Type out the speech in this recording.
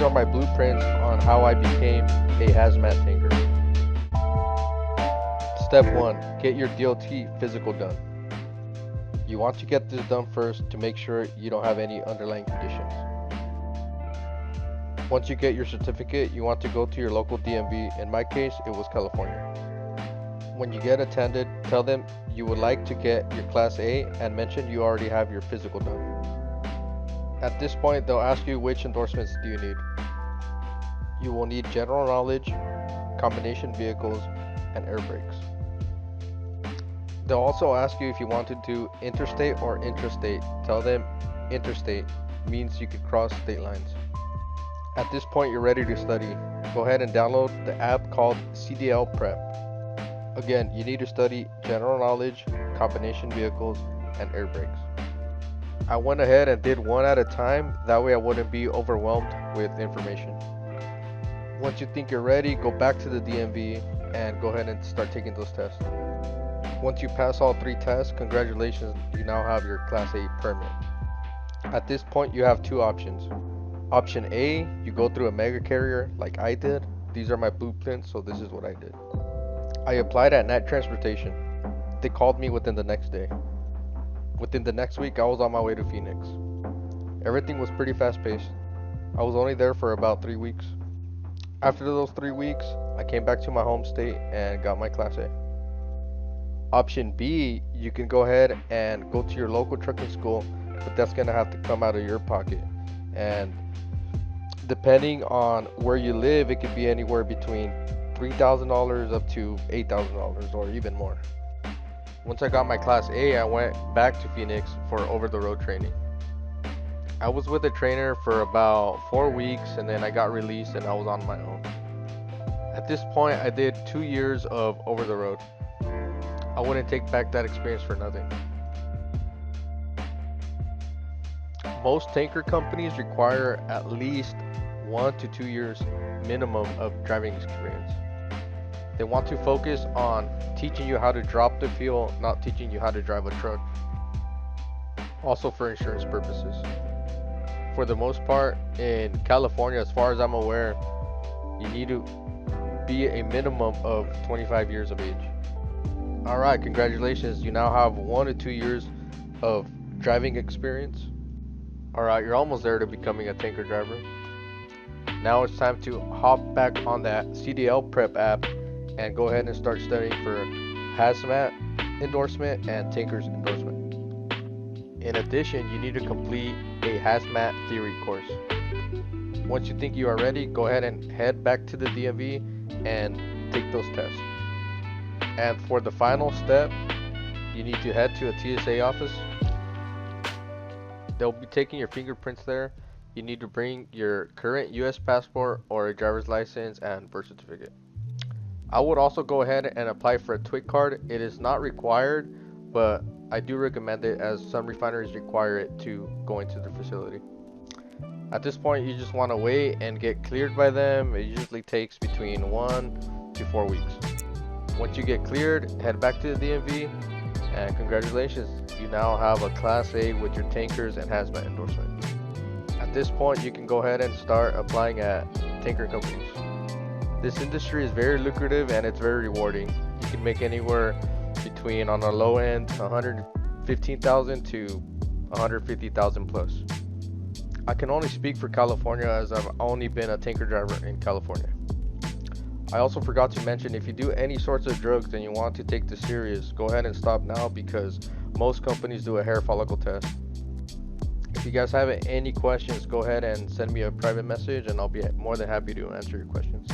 These are my blueprints on how I became a hazmat tanker. Step 1. Get your DOT physical done. You want to get this done first to make sure you don't have any underlying conditions. Once you get your certificate, you want to go to your local DMV. In my case, it was California. When you get attended, tell them you would like to get your Class A and mention you already have your physical done. At this point, they'll ask you which endorsements do you need. You will need general knowledge, combination vehicles, and air brakes. They'll also ask you if you want to do interstate or intrastate. Tell them interstate means you could cross state lines. At this point, you're ready to study. Go ahead and download the app called CDL Prep. Again, you need to study general knowledge, combination vehicles, and air brakes. I went ahead and did one at a time, that way I wouldn't be overwhelmed with information. Once you think you're ready, go back to the DMV and go ahead and start taking those tests. Once you pass all 3 tests, congratulations, you now have your Class A permit. At this point, you have 2 options. Option A, you go through a mega carrier like I did. These are my blueprints, so this is what I did. I applied at Net Transportation. They called me within the next day. Within the next week, I was on my way to Phoenix. Everything was pretty fast paced. I was only there for about 3 weeks. After those 3 weeks, I came back to my home state and got my Class A. Option B, you can go ahead and go to your local trucking school, but that's gonna have to come out of your pocket. And depending on where you live, it could be anywhere between $3,000 up to $8,000 or even more. Once I got my Class A, I went back to Phoenix for over-the-road training. I was with a trainer for about 4 weeks and then I got released and I was on my own. At this point, I did 2 years of over-the-road. I wouldn't take back that experience for nothing. Most tanker companies require at least 1 to 2 years minimum of driving experience. They want to focus on teaching you how to drop the fuel, not teaching you how to drive a truck. Also for insurance purposes. For the most part, in California, as far as I'm aware, you need to be a minimum of 25 years of age. Alright, congratulations, you now have 1 to 2 years of driving experience. Alright, you're almost there to becoming a tanker driver. Now it's time to hop back on that CDL Prep app and go ahead and start studying for hazmat endorsement and tankers endorsement. In addition, you need to complete a hazmat theory course. Once you think you are ready, go ahead and head back to the DMV and take those tests. And for the final step, you need to head to a TSA office. They'll be taking your fingerprints there. You need to bring your current US passport or a driver's license and birth certificate. I would also go ahead and apply for a TWIC card. It is not required, but I do recommend it as some refineries require it to go into the facility. At this point, you just want to wait and get cleared by them. It usually takes between 1 to 4 weeks. Once you get cleared, head back to the DMV and congratulations, you now have a Class A with your tankers and hazmat endorsement. At this point, you can go ahead and start applying at tanker companies. This industry is very lucrative and it's very rewarding. You can make anywhere between, on the low end, $115,000 to $150,000 plus. I can only speak for California as I've only been a tanker driver in California. I also forgot to mention, if you do any sorts of drugs and you want to take this serious, go ahead and stop now because most companies do a hair follicle test. If you guys have any questions, go ahead and send me a private message and I'll be more than happy to answer your questions.